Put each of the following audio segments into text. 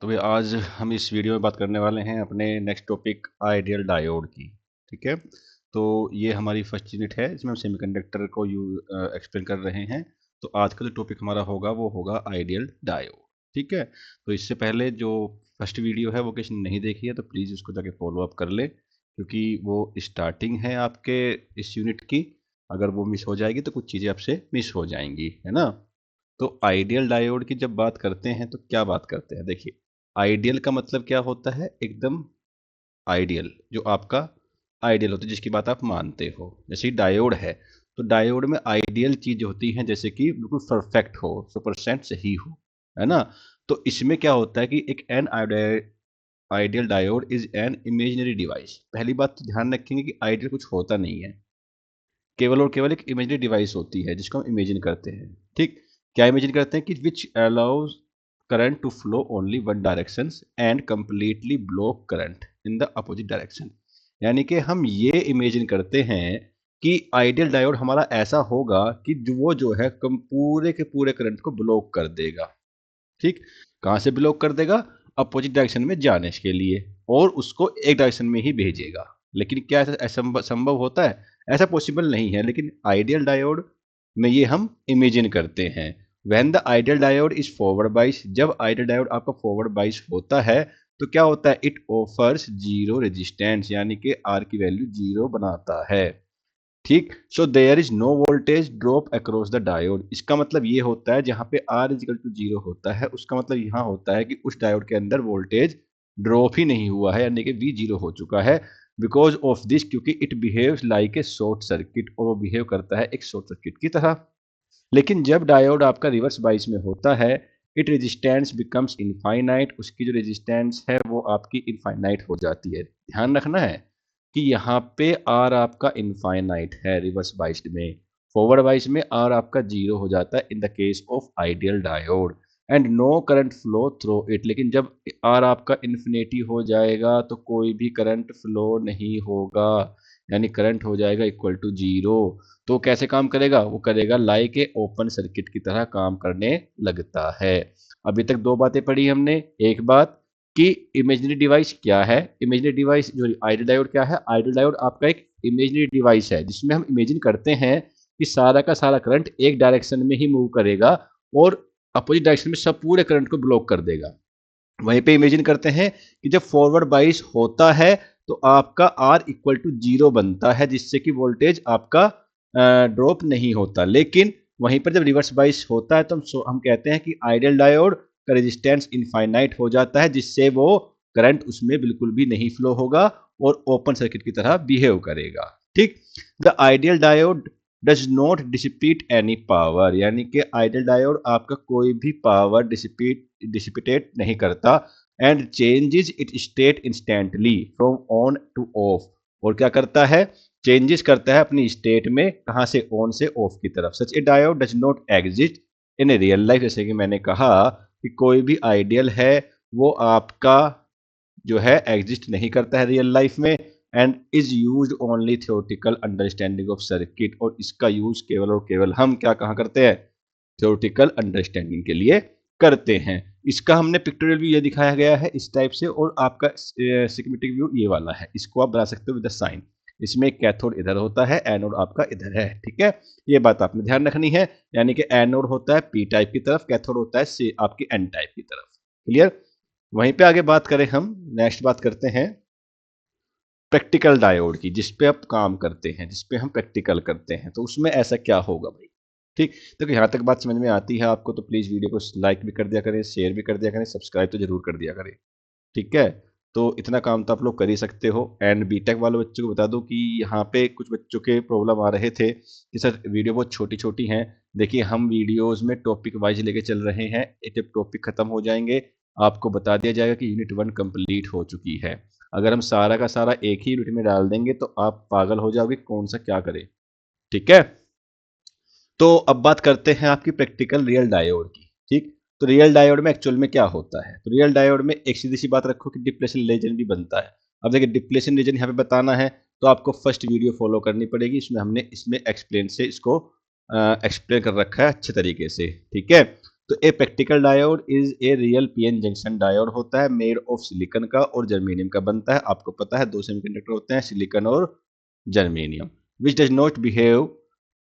तो भाई आज हम इस वीडियो में बात करने वाले हैं अपने नेक्स्ट टॉपिक आइडियल डायोड की। ठीक है, तो ये हमारी फर्स्ट यूनिट है, इसमें हम सेमीकंडक्टर को एक्सप्लेन कर रहे हैं। तो आज का जो टॉपिक हमारा होगा वो होगा आइडियल डायोड। ठीक है, तो इससे पहले जो फर्स्ट वीडियो है वो किसी ने नहीं देखी है तो प्लीज़ उसको जाके फॉलो अप कर ले, क्योंकि वो स्टार्टिंग है आपके इस यूनिट की। अगर वो मिस हो जाएगी तो कुछ चीज़ें आपसे मिस हो जाएंगी, है ना। तो आइडियल डायोड की जब बात करते हैं तो क्या बात करते हैं, देखिए आइडियल का मतलब क्या होता है, एकदम आइडियल, जो आपका आइडियल होता है, जिसकी बात आप मानते हो। जैसे डायोड है तो डायोड में आइडियल चीज होती है जैसे कि बिल्कुल परफेक्ट हो, 100% सही हो, है ना। तो इसमें क्या होता है कि एक an ideal diode is an imaginary device. पहली बात तो ध्यान रखेंगे कि आइडियल कुछ होता नहीं है, केवल और केवल एक इमेजिनरी डिवाइस होती है जिसको हम इमेजिन करते हैं। ठीक, क्या इमेजिन करते हैं कि which allows current to flow only one direction and completely block current in the opposite direction. यानी कि हम ये इमेजिन करते हैं कि आइडियल डायोड हमारा ऐसा होगा कि जो है पूरे के पूरे करंट को ब्लॉक कर देगा। ठीक, कहाँ से ब्लॉक कर देगा, अपोजिट डायरेक्शन में जाने के लिए, और उसको एक डायरेक्शन में ही भेजेगा। लेकिन क्या ऐसा संभव होता है? ऐसा पॉसिबल नहीं है, लेकिन आइडियल डायोड में ये हम इमेजिन करते हैं। When the ideal diode is forward बाइस, जब आइडियल डायोड आपका फॉरवर्ड बाइस होता है तो क्या होता है, इट ऑफर्स जीरो रेजिस्टेंस, यानी कि आर की वैल्यू जीरो बनाता है। ठीक, so there is no voltage drop across the diode. इसका मतलब ये होता है जहां पे आर इजिकल टू जीरो होता है, उसका मतलब यहाँ होता है कि उस डायोड के अंदर वोल्टेज ड्रॉप ही नहीं हुआ है, यानी कि वी जीरो हो चुका है। बिकॉज ऑफ दिस, क्योंकि it behaves like a short circuit, और वो बिहेव करता है एक शॉर्ट सर्किट की तरह। लेकिन जब डायोड आपका रिवर्स बाइस में होता है, इट रेजिस्टेंस बिकम्स इनफाइनाइट, उसकी जो रेजिस्टेंस है वो आपकी इनफाइनाइट हो जाती है। ध्यान रखना है कि यहाँ पे आर आपका इनफाइनाइट है रिवर्स बाइस्ड में, फॉरवर्ड बाइस में आर आपका जीरो हो जाता है in the case of ideal diode, and no current flow through it. लेकिन जब आर आपका इन्फिनिटी हो जाएगा तो कोई भी करंट फ्लो नहीं होगा, यानी करंट हो जाएगा इक्वल टू जीरो। तो कैसे काम करेगा, वो करेगा लाइक ए ओपन सर्किट की तरह काम करने लगता है। अभी तक दो बातें पढ़ी हमने। एक बात कि इमेजिनरी डिवाइस क्या है, इमेजिनरी डिवाइस जो आइडियल डायोड क्या है, आइडियल डायोड आपका एक इमेजिनरी डिवाइस है जिसमें हम इमेजिन करते हैं कि सारा का सारा करंट एक डायरेक्शन में ही मूव करेगा और अपोजिट डायरेक्शन में सब पूरे करंट को ब्लॉक कर देगा। वहीं पे इमेजिन करते हैं कि जब फॉरवर्ड बाइस होता है तो आपका आर इक्वल टू जीरो बनता है, जिससे कि वोल्टेज आपका ड्रॉप नहीं होता। लेकिन वहीं पर जब रिवर्स बाइस होता है तो हम कहते हैं कि आइडियल डायोड का रेजिस्टेंस इनफाइनाइट हो जाता है, जिससे वो करंट उसमें बिल्कुल भी नहीं फ्लो होगा और ओपन सर्किट की तरह बिहेव करेगा। ठीक, the ideal diode does not dissipate any power, यानी कि आइडियल डायोड आपका कोई भी पावर डिसिपेटेट नहीं करता, and changes it state instantly from on two of. और क्या करता है, चेंजेस करता है अपनी स्टेट में, कहां से, ऑन से ऑफ की तरफ। Such a diode does not exist in a real life, जैसे कि मैंने कहा कि कोई भी आइडियल है वो आपका जो है एग्जिस्ट नहीं करता है रियल लाइफ में, and is use only theoretical understanding of circuit. और इसका यूज केवल और केवल हम क्या कहाँ करते हैं, थियोरटिकल अंडरस्टैंडिंग के लिए करते हैं। इसका हमने पिक्टोरियल व्यू ये दिखाया गया है इस टाइप से, और आपका स्कीमेटिक व्यू ये वाला है, इसको आप बना सकते हो विद द साइन। इसमें कैथोड इधर होता है, एनोड आपका इधर है। ठीक है, ये बात आपने ध्यान रखनी है, यानी कि एनोड होता है पी टाइप की तरफ, कैथोड होता है आपकी एन टाइप की तरफ। क्लियर। वहीं पे आगे बात करें, हम नेक्स्ट बात करते हैं प्रैक्टिकल डायोड की, जिस पे आप काम करते हैं, जिस पे हम प्रैक्टिकल करते हैं, तो उसमें ऐसा क्या होगा भाई। ठीक, तो यहाँ तक बात समझ में आती है आपको तो प्लीज वीडियो को लाइक भी कर दिया करें, शेयर भी कर दिया करें, सब्सक्राइब तो जरूर कर दिया करें। ठीक है, तो इतना काम तो आप लोग कर ही सकते हो। एंड बीटेक वाले बच्चों को बता दो कि यहाँ पे कुछ बच्चों के प्रॉब्लम आ रहे थे कि सर वीडियो बहुत छोटी छोटी हैं। देखिए हम वीडियोस में टॉपिक वाइज लेके चल रहे हैं, जब टॉपिक खत्म हो जाएंगे आपको बता दिया जाएगा कि यूनिट 1 कंप्लीट हो चुकी है। अगर हम सारा का सारा एक ही यूनिट में डाल देंगे तो आप पागल हो जाओगे कौन सा क्या करे। ठीक है, तो अब बात करते हैं आपकी प्रैक्टिकल रियल डायोड की। ठीक, तो रियल डायोड में एक्चुअल में क्या होता है, तो रियल डायोड में एक सीधी सी बात रखो कि डिप्लेशन रीजन भी बनता है। अब देखिए डिप्लेशन रीजन यहाँ पे बताना है तो आपको फर्स्ट वीडियो फॉलो करनी पड़ेगी, इसमें हमने इसमें एक्सप्लेन से इसको एक्सप्लेन कर रखा है अच्छे तरीके से। ठीक है, तो a practical diode is a real PN junction diode होता है, मेड ऑफ सिलिकॉन का और जर्मेनियम का बनता है। आपको पता है दो सेमीकंडक्टर होते हैं, सिलिकॉन और germanium. Which does not behave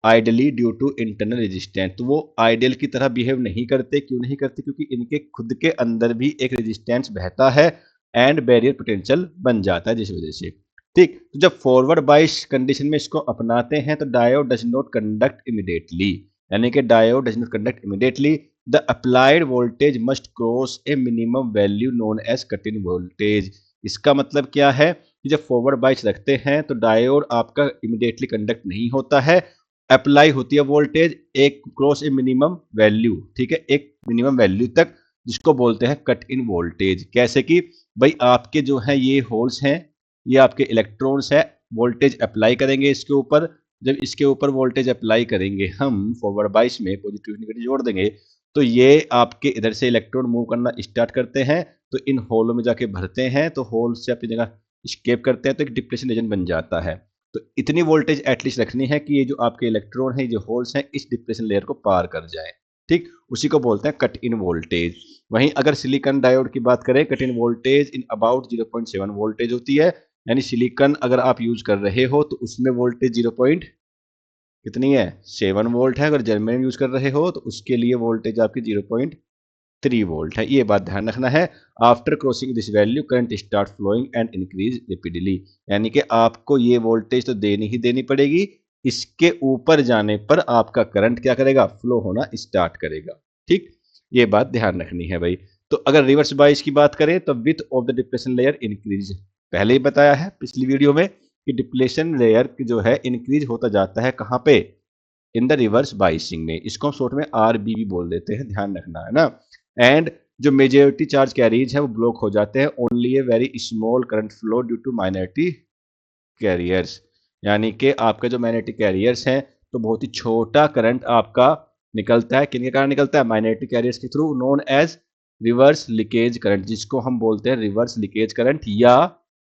ideally due to internal resistance. तो वो आइडियल की तरह बिहेव नहीं करते, क्यों नहीं करते? क्योंकि इनके खुद के अंदर भी एक रेजिस्टेंस बहता है एंड बैरियर पोटेंशियल बन जाता है जिस वजह से। ठीक, तो जब फॉरवर्ड बाइस कंडीशन में इसको अपनाते हैं तो diode does not conduct immediately, यानी कि diode does not conduct immediately. The applied voltage must cross a minimum value known as cut in voltage. इसका मतलब क्या है कि जब फॉरवर्ड बाइस रखते हैं तो डायोड आपका इमीडिएटली कंडक्ट नहीं होता है, अप्लाई होती है वोल्टेज एक क्रॉस ए मिनिमम वैल्यू, ठीक है, एक मिनिमम वैल्यू तक, जिसको बोलते हैं कट इन वोल्टेज। कैसे कि भाई आपके जो है ये होल्स हैं, ये आपके इलेक्ट्रॉन्स है, वोल्टेज अप्लाई करेंगे इसके ऊपर। जब इसके ऊपर वोल्टेज अप्लाई करेंगे हम फॉरवर्ड बाइस में, पॉजिटिव नेगेटिव जोड़ देंगे, तो ये आपके इधर से इलेक्ट्रॉन मूव करना स्टार्ट करते हैं, तो इन होलों में जाके भरते हैं, तो होल से अपनी जगह स्केप करते हैं, तो एक डिप्लेशन रीजन बन जाता है। तो इतनी वोल्टेज एटलीस्ट रखनी है कि ये जो आपके इलेक्ट्रॉन है, जो होल्स हैं, इस डिप्लेशन लेयर को पार कर जाए। ठीक, उसी को बोलते हैं कट इन वोल्टेज। वहीं अगर सिलिकॉन डायोड की बात करें, cut in voltage in about 0.7 voltage होती है, यानी सिलिकॉन अगर आप यूज कर रहे हो तो उसमें वोल्टेज 0. कितनी है? 7 वोल्ट है। अगर जर्मेनियम यूज कर रहे हो तो उसके लिए वोल्टेज आपकी 0.3 वोल्ट है। ये बात ध्यान रखना है। After crossing this value current start flowing and increase rapidly, यानी कि आपको ये वोल्टेज तो देनी ही देनी पड़ेगी, इसके ऊपर जाने पर आपका करंट क्या करेगा? फ्लो होना स्टार्ट करेगा। ठीक, ये बात ध्यान रखनी है भाई। तो अगर रिवर्स बाइस की बात करें तो width of the depletion layer increase, पहले ही बताया है पिछली वीडियो में कि डिप्लेशन लेयर जो है इंक्रीज होता जाता है कहाँ पे? इन द रिवर्स बाइसिंग में। इसको हम शॉर्ट में आरबी भी बोल देते हैं, ध्यान रखना है ना। एंड जो मेजोरिटी चार्ज कैरियर्स है वो ब्लॉक हो जाते हैं, only a very small current flow due to minority carriers, यानी कि आपके जो माइनॉरिटी कैरियर्स हैं तो बहुत ही छोटा करंट आपका निकलता है। किन के कारण निकलता है? माइनॉरिटी कैरियर्स के through, known as reverse leakage current, जिसको हम बोलते हैं रिवर्स लीकेज करंट या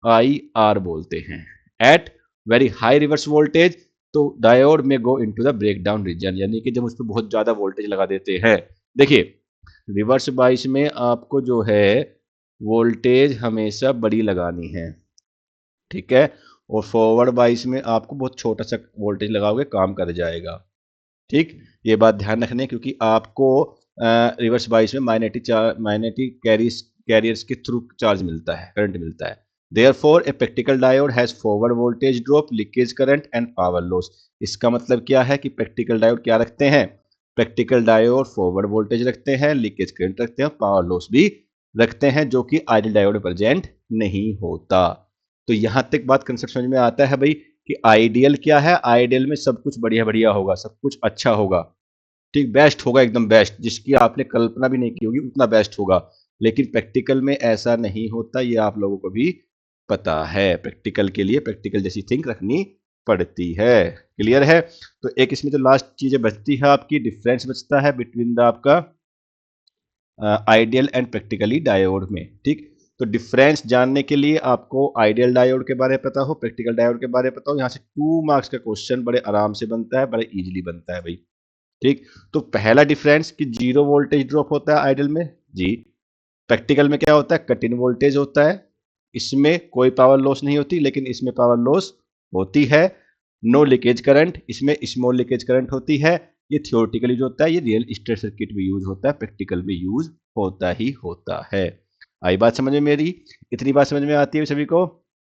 IR बोलते हैं। At very high reverse voltage, तो डायोड में go into the breakdown region, यानी कि जब उस पर बहुत ज्यादा वोल्टेज लगा देते हैं। देखिए रिवर्स बाइस में आपको जो है वोल्टेज हमेशा बड़ी लगानी है, ठीक है, और फॉरवर्ड बाइस में आपको बहुत छोटा सा वोल्टेज लगाओगे काम कर जाएगा। ठीक, ये बात ध्यान रखनी है क्योंकि आपको रिवर्स बाइस में माइनॉरिटी कैरियर्स के थ्रू चार्ज मिलता है, करंट मिलता है। Therefore a practical diode has forward voltage drop, leakage current and power loss. इसका मतलब क्या है कि प्रैक्टिकल डायोड क्या रखते हैं? प्रैक्टिकल डायोड फॉरवर्ड वोल्टेज रखते हैं, लीकेज करंट रखते हैं, पावर लॉस भी रखते हैं, जो कि आइडियल डायोड में प्रेजेंट नहीं होता। तो यहां तक बात कंसेप्ट समझ में आता है भाई कि आइडियल क्या है? आइडियल में सब कुछ बढ़िया बढ़िया होगा, सब कुछ अच्छा होगा, ठीक, बेस्ट होगा, एकदम बेस्ट, जिसकी आपने कल्पना भी नहीं की होगी उतना बेस्ट होगा। लेकिन प्रैक्टिकल में ऐसा नहीं होता, ये आप लोगों को भी पता है। प्रैक्टिकल के लिए प्रैक्टिकल जैसी थिंक रखनी पड़ती है। क्लियर है? तो एक इसमें तो लास्ट चीजें बचती है, आपकी डिफरेंस बचता है बिटवीन द आपका आइडियल एंड प्रैक्टिकली डायोड में। ठीक, तो डिफरेंस जानने के लिए आपको आइडियल डायोड के बारे में पता हो, प्रैक्टिकल डायोड के बारे में पता हो, यहाँ से 2 मार्क्स का क्वेश्चन बड़े आराम से बनता है, बड़े इजीली बनता है भाई। ठीक, तो पहला डिफरेंस कि 0 वोल्टेज ड्रॉप होता है आइडियल में जी, प्रैक्टिकल में क्या होता है? कट इन वोल्टेज होता है, इसमें कोई पावर लॉस नहीं होती, लेकिन इसमें पावर लॉस होती है। नो लीकेज करंट, इसमें स्मॉल लीकेज करंट होती है। ये थियोरेटिकल यूज होता है, ये रियल स्टेट सर्किट में यूज होता है, प्रैक्टिकल में यूज होता ही होता है। आई बात समझ में मेरी? इतनी बात समझ में आती है सभी को?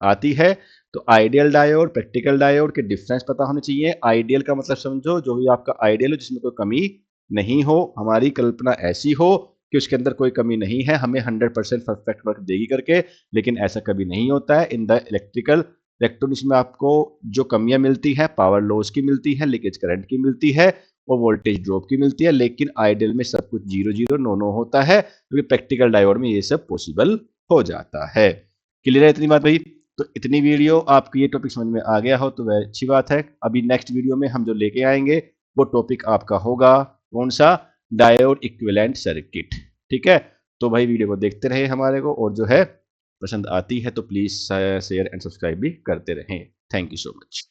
आती है। तो आइडियल डायोड प्रैक्टिकल डायोड के डिफरेंस पता होने चाहिए। आइडियल का मतलब समझो जो भी आपका आइडियल हो, जिसमें कोई कमी नहीं हो, हमारी कल्पना ऐसी हो कि उसके अंदर कोई कमी नहीं है, हमें 100% परफेक्ट वर्क देगी करके, लेकिन ऐसा कभी नहीं होता है। इन द इलेक्ट्रिकल इलेक्ट्रॉनिक्स में आपको जो कमियां मिलती है, पावर लॉस की मिलती है, लीकेज करंट की मिलती है और वोल्टेज ड्रॉप की मिलती है, लेकिन आइडियल में सब कुछ 0 0 नो नो होता है, क्योंकि प्रैक्टिकल डायोड में ये सब पॉसिबल हो जाता है। क्लियर है इतनी बात भाई? तो इतनी वीडियो आपको ये टॉपिक समझ में आ गया हो तो वह अच्छी बात है। अभी नेक्स्ट वीडियो में हम जो लेके आएंगे वो टॉपिक आपका होगा कौन सा? Diode equivalent circuit. ठीक है, तो भाई वीडियो को देखते रहे हमारे को, और जो है पसंद आती है तो प्लीज शेयर एंड सब्सक्राइब भी करते रहें। Thank you so much.